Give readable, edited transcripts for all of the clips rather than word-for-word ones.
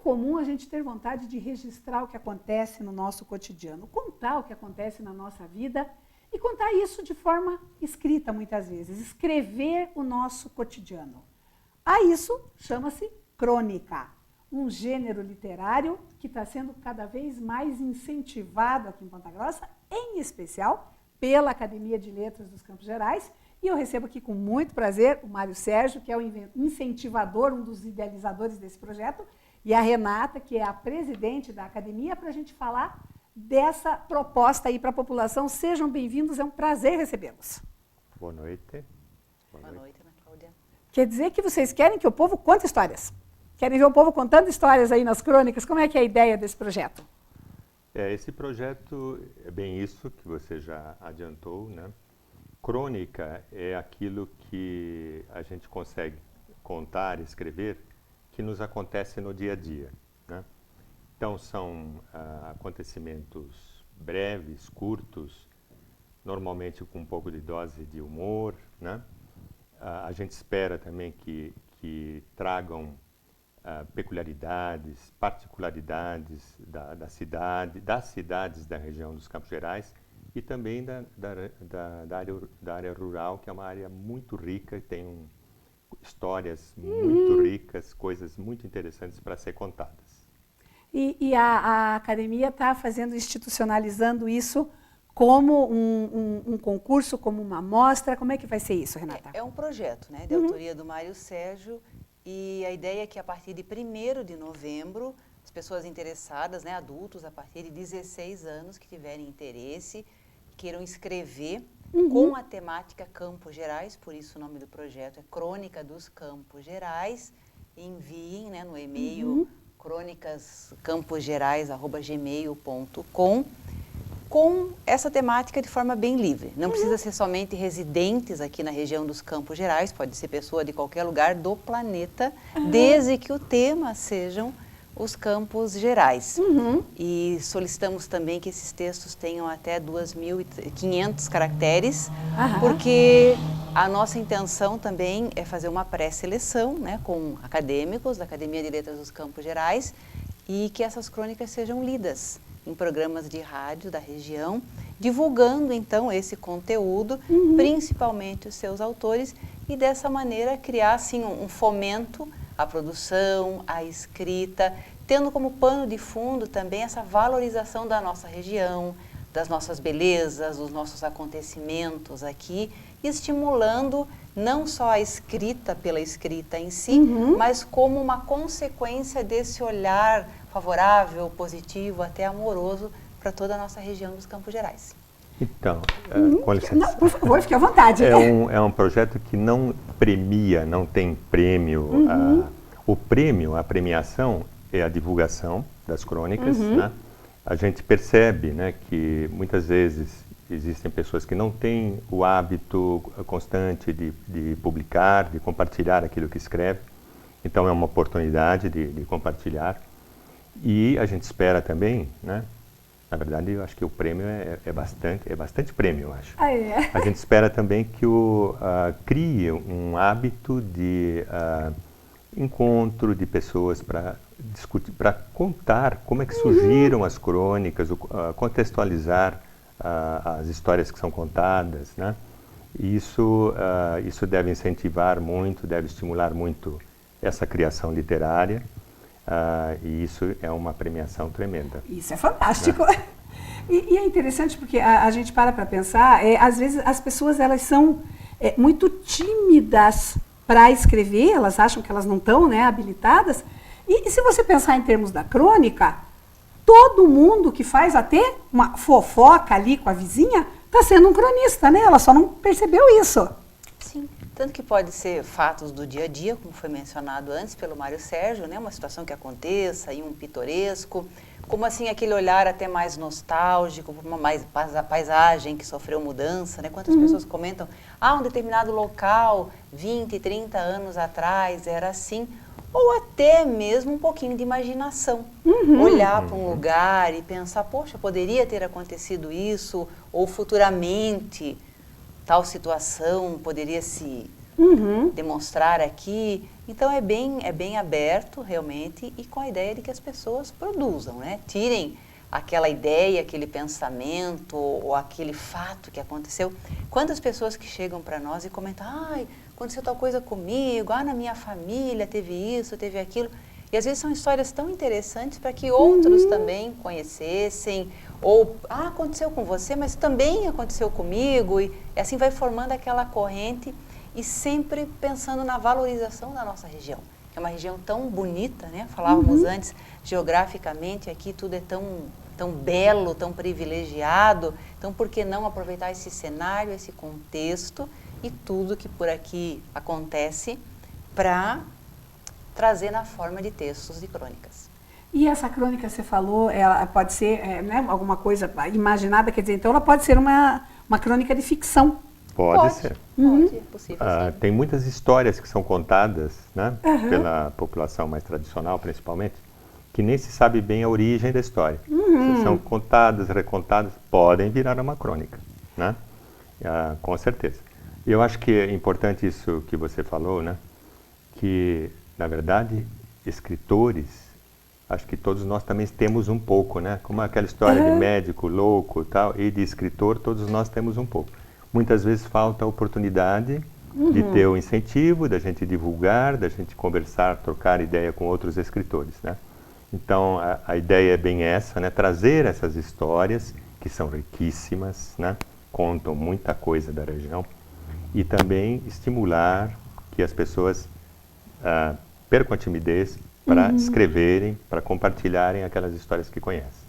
comum a gente ter vontade de registrar o que acontece no nosso cotidiano, contar o que acontece na nossa vida e contar isso de forma escrita muitas vezes, escrever o nosso cotidiano. A isso chama-se crônica, um gênero literário que está sendo cada vez mais incentivado aqui em Ponta Grossa, em especial pela Academia de Letras dos Campos Gerais. E eu recebo aqui com muito prazer o Mário Sérgio, que é o incentivador, um dos idealizadores desse projeto, e a Renata, que é a presidente da academia, para a gente falar dessa proposta aí para a população. Sejam bem-vindos, é um prazer recebê-los. Boa noite. Boa noite, Ana Cláudia. Quer dizer que vocês querem que o povo conte histórias? Querem ver o povo contando histórias aí nas crônicas? Como é que é a ideia desse projeto? Esse projeto é bem isso que você já adiantou, né? Crônica é aquilo que a gente consegue contar, escrever, que nos acontece no dia a dia, né? Então, são acontecimentos breves, curtos, normalmente com um pouco de dose de humor, né? A gente espera também que tragam peculiaridades, particularidades das cidades da região dos Campos Gerais e também da área rural, que é uma área muito rica, tem histórias muito ricas, coisas muito interessantes para ser contadas. E a academia está institucionalizando isso como um concurso, como uma mostra. Como é que vai ser isso, Renata? É um projeto, né, de autoria do Mário Sérgio, e a ideia é que a partir de 1º de novembro, as pessoas interessadas, né, adultos a partir de 16 anos que tiverem interesse, queiram escrever com a temática Campos Gerais, por isso o nome do projeto é Crônica dos Campos Gerais, enviem, né, no e-mail crônicascamposgerais@gmail.com com essa temática de forma bem livre. Não precisa ser somente residentes aqui na região dos Campos Gerais, pode ser pessoa de qualquer lugar do planeta, desde que o tema sejam os Campos Gerais. E solicitamos também que esses textos tenham até 2.500 caracteres, porque a nossa intenção também é fazer uma pré-seleção, né, com acadêmicos da Academia de Letras dos Campos Gerais e que essas crônicas sejam lidas em programas de rádio da região, divulgando então esse conteúdo, principalmente os seus autores, e dessa maneira criar assim um fomento à produção, à escrita, tendo como pano de fundo também essa valorização da nossa região, das nossas belezas, dos nossos acontecimentos aqui, estimulando não só a escrita pela escrita em si, mas como uma consequência desse olhar favorável, positivo, até amoroso para toda a nossa região dos Campos Gerais. Então, com licença. Não, por favor, fique à vontade. É um projeto que não premia, não tem prêmio. O prêmio, a premiação, é a divulgação das crônicas, né? A gente percebe, né, que muitas vezes existem pessoas que não têm o hábito constante de publicar, de compartilhar aquilo que escreve. Então, é uma oportunidade de compartilhar. E a gente espera também, né? Na verdade, eu acho que o prêmio é bastante prêmio, eu acho. A gente espera também que crie um hábito de encontro de pessoas para discutir, para contar como é que surgiram as crônicas, contextualizar as histórias que são contadas, né? E isso deve incentivar muito, deve estimular muito essa criação literária. E isso é uma premiação tremenda. Isso é fantástico. Né? E é interessante porque a gente para pensar, às vezes as pessoas elas são muito tímidas para escrever, elas acham que elas não estão, né, habilitadas. E se você pensar em termos da crônica, todo mundo que faz até uma fofoca ali com a vizinha está sendo um cronista, né? Ela só não percebeu isso. Sim. Tanto que pode ser fatos do dia a dia, como foi mencionado antes pelo Mário Sérgio, né? Uma situação que aconteça, e um pitoresco, como assim aquele olhar até mais nostálgico, uma paisagem que sofreu mudança, né? Quantas pessoas comentam, um determinado local, 20, 30 anos atrás, era assim, ou até mesmo um pouquinho de imaginação. Olhar para um lugar e pensar, poxa, poderia ter acontecido isso, ou futuramente tal situação poderia se demonstrar aqui. Então é bem aberto realmente e com a ideia de que as pessoas produzam, né? Tirem aquela ideia, aquele pensamento ou aquele fato que aconteceu. Quantas pessoas que chegam para nós e comentam, ai, aconteceu tal coisa comigo, na minha família teve isso, teve aquilo. E às vezes são histórias tão interessantes para que outros também conhecessem, ou, aconteceu com você, mas também aconteceu comigo, e assim vai formando aquela corrente e sempre pensando na valorização da nossa região, que é uma região tão bonita, né? Falávamos antes, geograficamente aqui tudo é tão belo, tão privilegiado, então por que não aproveitar esse cenário, esse contexto e tudo que por aqui acontece para trazer na forma de textos de crônicas. E essa crônica, você falou, ela pode ser né, alguma coisa imaginada, quer dizer, então ela pode ser uma crônica de ficção. Pode ser. Pode, é possível, sim. Tem muitas histórias que são contadas, né, pela população mais tradicional, principalmente, que nem se sabe bem a origem da história. São contadas, recontadas, podem virar uma crônica, né? Com certeza. Eu acho que é importante isso que você falou, né? Que, na verdade, escritores, acho que todos nós também temos um pouco, né? Como aquela história de médico louco e tal, e de escritor, todos nós temos um pouco. Muitas vezes falta a oportunidade de ter o incentivo, da gente divulgar, da gente conversar, trocar ideia com outros escritores, né? Então, a ideia é bem essa, né? Trazer essas histórias, que são riquíssimas, né? Contam muita coisa da região, e também estimular que as pessoas percam a timidez para escreverem, para compartilharem aquelas histórias que conhecem.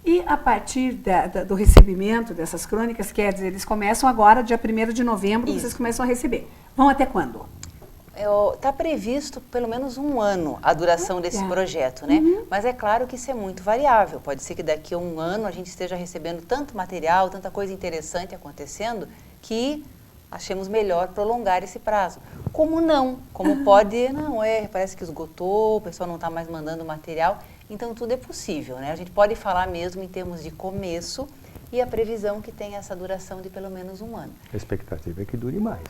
E a partir do recebimento dessas crônicas, quer dizer, eles começam agora, dia 1º de novembro, vocês começam a receber. Vão até quando? Está previsto pelo menos um ano a duração desse projeto, né? Mas é claro que isso é muito variável. Pode ser que daqui a um ano a gente esteja recebendo tanto material, tanta coisa interessante acontecendo, que achemos melhor prolongar esse prazo. Como não? Como pode, parece que esgotou, o pessoal não está mais mandando material. Então tudo é possível, né? A gente pode falar mesmo em termos de começo e a previsão que tem essa duração de pelo menos um ano. A expectativa é que dure mais.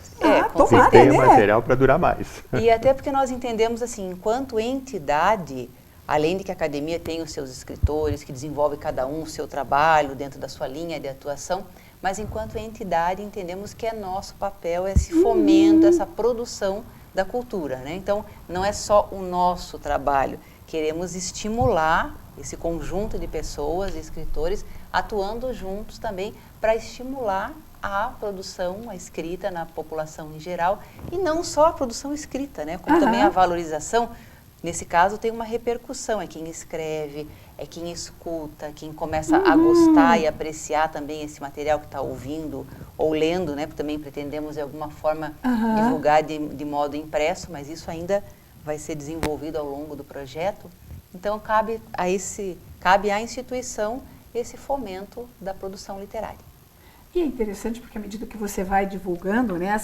Com certeza. Que tenha material para durar mais. E até porque nós entendemos assim, enquanto entidade, além de que a academia tem os seus escritores, que desenvolve cada um o seu trabalho dentro da sua linha de atuação, mas enquanto entidade entendemos que é nosso papel esse fomento, essa produção da cultura, né? Então, não é só o nosso trabalho, queremos estimular esse conjunto de pessoas, de escritores, atuando juntos também para estimular a produção, a escrita na população em geral, e não só a produção escrita, né? Como também a valorização. Nesse caso tem uma repercussão, é quem escreve, é quem escuta, quem começa a gostar e apreciar também esse material que está ouvindo ou lendo, né? Porque também pretendemos de alguma forma divulgar de modo impresso, mas isso ainda vai ser desenvolvido ao longo do projeto. Então cabe à instituição esse fomento da produção literária. E é interessante porque à medida que você vai divulgando, né,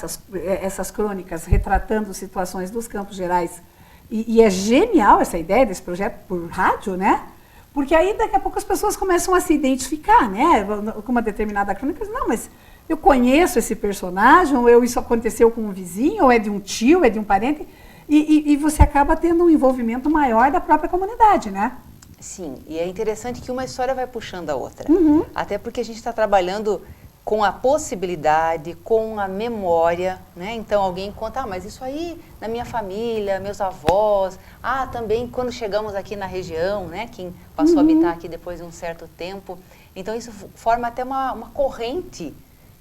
essas crônicas retratando situações dos Campos Gerais, e é genial essa ideia desse projeto por rádio, né? Porque aí daqui a pouco as pessoas começam a se identificar, né? Com uma determinada crônica, não, mas eu conheço esse personagem, ou isso aconteceu com um vizinho, ou é de um tio, é de um parente, e você acaba tendo um envolvimento maior da própria comunidade, né? Sim, e é interessante que uma história vai puxando a outra. Até porque a gente está trabalhando com a possibilidade, com a memória, né? Então alguém conta, mas isso aí na minha família, meus avós, também quando chegamos aqui na região, né? Quem passou a habitar aqui depois de um certo tempo. Então isso forma até uma corrente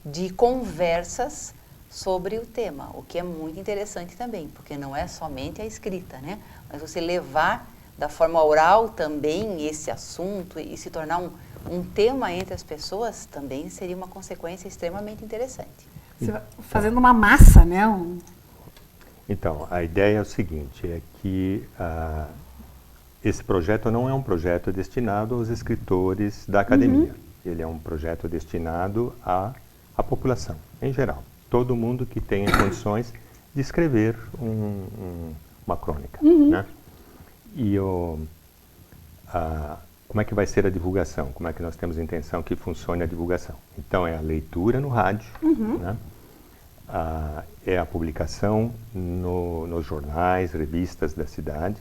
de conversas sobre o tema, o que é muito interessante também, porque não é somente a escrita, né? Mas você levar da forma oral também esse assunto e se tornar um tema entre as pessoas também seria uma consequência extremamente interessante. Você vai fazendo uma massa, né? Então, a ideia é o seguinte, é que esse projeto não é um projeto destinado aos escritores da academia. Ele é um projeto destinado à população, em geral. Todo mundo que tenha condições de escrever uma crônica, né? E como é que vai ser a divulgação? Como é que nós temos a intenção que funcione a divulgação? Então, é a leitura no rádio, né? é a publicação nos jornais, revistas da cidade.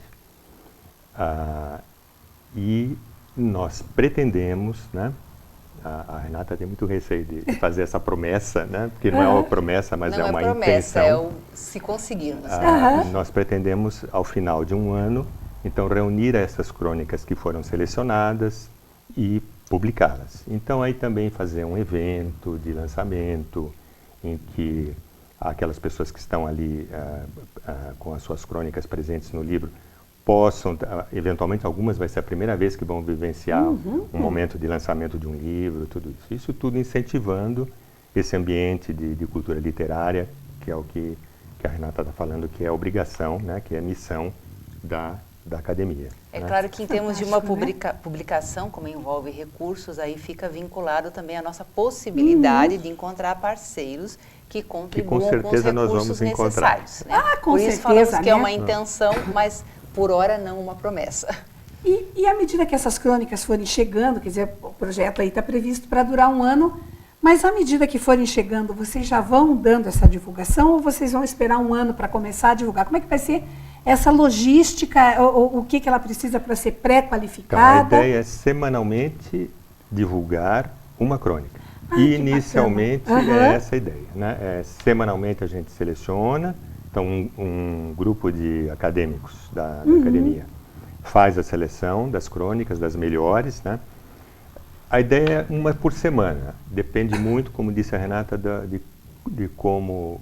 E nós pretendemos, né? A Renata tem muito receio de fazer essa promessa, né? Porque não é uma promessa, mas não é uma promessa, intenção. Se conseguirmos. Nós pretendemos, ao final de um ano, então reunir essas crônicas que foram selecionadas e publicá-las. Então aí também fazer um evento de lançamento em que aquelas pessoas que estão ali com as suas crônicas presentes no livro possam, eventualmente algumas vai ser a primeira vez que vão vivenciar um momento de lançamento de um livro, tudo isso. Isso tudo incentivando esse ambiente de cultura literária, que é o que a Renata está falando, que é a obrigação, né, que é a missão da academia. É né? claro que em termos de uma Fantástico, publicação, como envolve recursos, aí fica vinculado também a nossa possibilidade de encontrar parceiros que contribuam com os certeza nós recursos vamos encontrar. necessários. Né? Com Por isso certeza, falamos que é né? uma intenção, mas por hora não uma promessa. E à medida que essas crônicas forem chegando, quer dizer, o projeto aí está previsto para durar um ano, mas à medida que forem chegando, vocês já vão dando essa divulgação ou vocês vão esperar um ano para começar a divulgar? Como é que vai ser essa logística, o que ela precisa para ser Então, pré-qualificada? a ideia é semanalmente divulgar uma crônica. Que Inicialmente bacana. é essa a ideia. Né? Semanalmente a gente seleciona, então um grupo de acadêmicos da academia faz a seleção das crônicas, das melhores. Né? A ideia é uma por semana, depende muito, como disse a Renata, de como,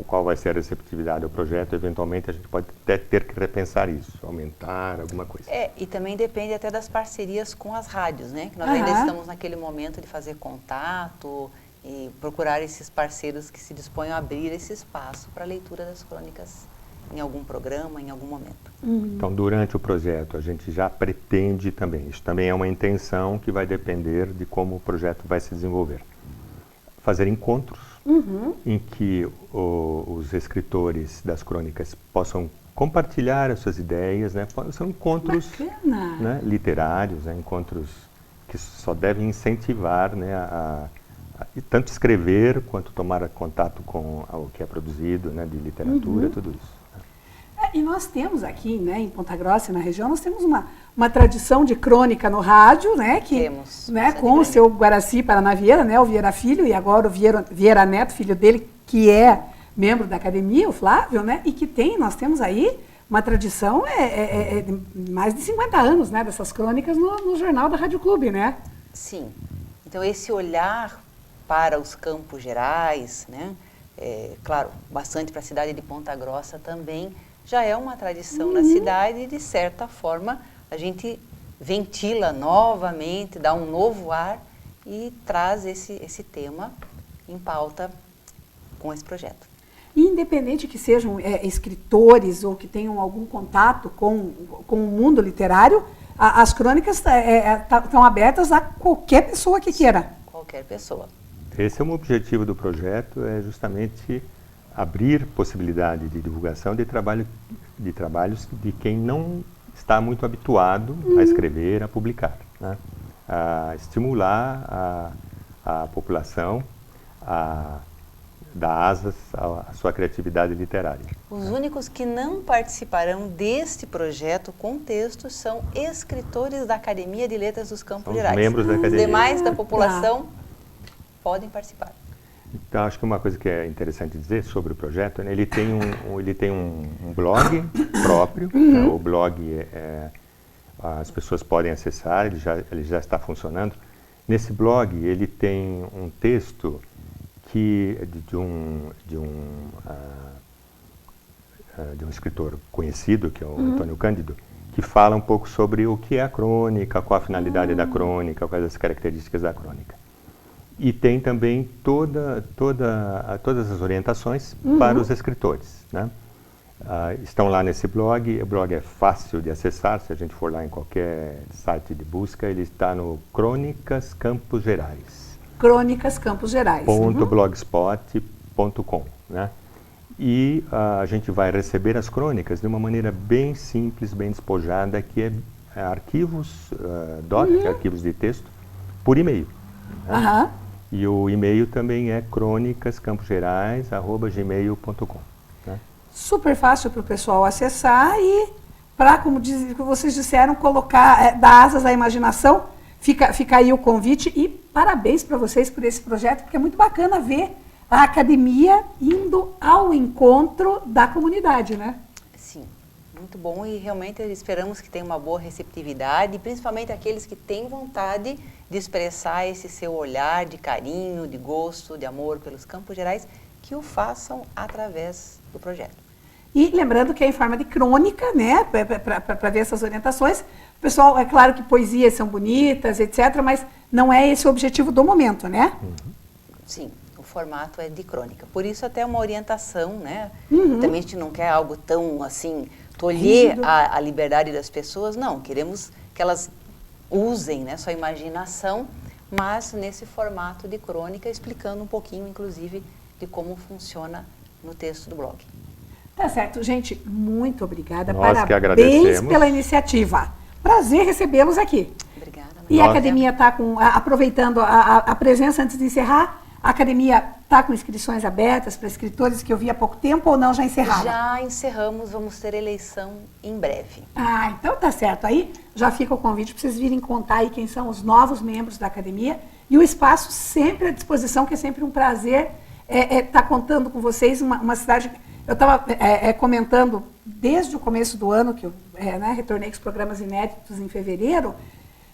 qual vai ser a receptividade ao projeto. Eventualmente a gente pode até ter que repensar isso, aumentar alguma coisa. E também depende até das parcerias com as rádios, né? Que nós ainda estamos naquele momento de fazer contato e procurar esses parceiros que se dispõem a abrir esse espaço para a leitura das crônicas em algum programa, em algum momento. Então, durante o projeto, a gente já pretende também, isso também é uma intenção que vai depender de como o projeto vai se desenvolver, fazer encontros em que os escritores das crônicas possam compartilhar as suas ideias, né? São encontros né, literários, né? Encontros que só devem incentivar, né, tanto escrever quanto tomar contato com o que é produzido, né, de literatura, tudo isso. E nós temos aqui, né, em Ponta Grossa, na região, nós temos uma tradição de crônica no rádio, né, que, Temos, né, com o seu Guaraci Paranavieira, né, o Vieira Filho, e agora o Vieira Neto, filho dele, que é membro da academia, o Flávio, né, e que nós temos aí uma tradição de mais de 50 anos, né, dessas crônicas no jornal da Rádio Clube, né? Sim. Então, esse olhar para os Campos Gerais, né, claro, bastante para a cidade de Ponta Grossa também, já é uma tradição na cidade e, de certa forma, a gente ventila novamente, dá um novo ar e traz esse tema em pauta com esse projeto. E independente que sejam escritores ou que tenham algum contato com o mundo literário, as crônicas estão abertas a qualquer pessoa que queira. Qualquer pessoa. Esse é um objetivo do projeto, é justamente abrir possibilidade de divulgação de trabalhos de quem não está muito habituado a escrever, a publicar, né? A estimular a população a dar asas à sua criatividade literária. Os únicos que não participarão deste projeto com textos são escritores da Academia de Letras dos Campos Gerais. Membros da Os academia. demais da população podem participar. Então, acho que uma coisa que é interessante dizer sobre o projeto, né, ele tem um blog próprio, né, o blog as pessoas podem acessar, ele já está funcionando. Nesse blog, ele tem um texto de um escritor conhecido, que é o Antônio Cândido, que fala um pouco sobre o que é a crônica, qual a finalidade da crônica, quais as características da crônica. E tem também todas as orientações para os escritores, né? Estão lá nesse blog, o blog é fácil de acessar, se a gente for lá em qualquer site de busca, ele está no Crônicas Campos Gerais. Crônicas Campos Gerais. .blogspot.com, né? E a gente vai receber as crônicas de uma maneira bem simples, bem despojada, que é arquivos, arquivos de texto, por e-mail. Né? E o e-mail também é cronicascamposgerais@gmail.com. Né? Super fácil para o pessoal acessar e para, como vocês disseram, colocar, dar asas à imaginação. Fica aí o convite e parabéns para vocês por esse projeto, porque é muito bacana ver a academia indo ao encontro da comunidade, né? Sim, muito bom e realmente esperamos que tenha uma boa receptividade, principalmente aqueles que têm vontade de expressar esse seu olhar de carinho, de gosto, de amor pelos Campos Gerais, que o façam através do projeto. E lembrando que é em forma de crônica, né, para ver essas orientações. Pessoal, é claro que poesias são bonitas, etc., mas não é esse o objetivo do momento, né? Sim, o formato é de crônica. Por isso até uma orientação, né? Uhum. Também a gente não quer algo tão, assim, tolher Rígido. a liberdade das pessoas, não. Queremos que elas usem, né, sua imaginação, mas nesse formato de crônica, explicando um pouquinho, inclusive, de como funciona no texto do blog. Tá certo, gente, muito obrigada. Nós que Parabéns agradecemos. pela iniciativa. Prazer recebê-los aqui. Obrigada, Maria. E a Nós- academia está aproveitando a presença antes de encerrar, a academia está com inscrições abertas para escritores que eu vi há pouco tempo ou não, já encerraram? Já encerramos, vamos ter eleição em breve. Ah, então tá certo. Aí já fica o convite para vocês virem contar aí quem são os novos membros da academia e o espaço sempre à disposição, que é sempre um prazer estar contando com vocês uma cidade. Eu estava comentando desde o começo do ano, que eu retornei com os programas inéditos em fevereiro.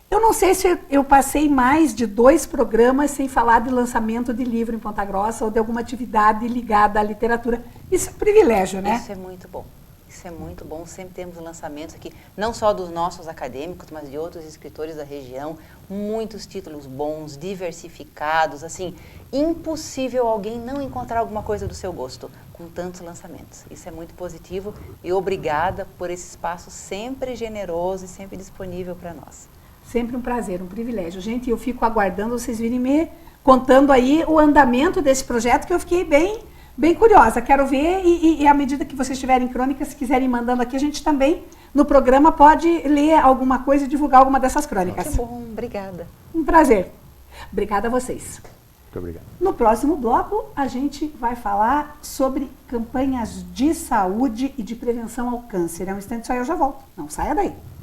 Eu não sei se eu passei mais de 2 programas sem falar de lançamento de livro em Ponta Grossa ou de alguma atividade ligada à literatura. Isso é um privilégio, né? Isso é muito bom. Isso é muito bom. Sempre temos lançamentos aqui, não só dos nossos acadêmicos, mas de outros escritores da região. Muitos títulos bons, diversificados. Assim, impossível alguém não encontrar alguma coisa do seu gosto com tantos lançamentos. Isso é muito positivo e obrigada por esse espaço sempre generoso e sempre disponível para nós. Sempre um prazer, um privilégio. Gente, eu fico aguardando vocês virem me contando aí o andamento desse projeto, que eu fiquei bem curiosa. Quero ver e à medida que vocês tiverem crônicas, se quiserem mandando aqui, a gente também, no programa, pode ler alguma coisa e divulgar alguma dessas crônicas. Que bom, obrigada. Um prazer. Obrigada a vocês. Muito obrigado. No próximo bloco, a gente vai falar sobre campanhas de saúde e de prevenção ao câncer. É um instante só e eu já volto. Não saia daí.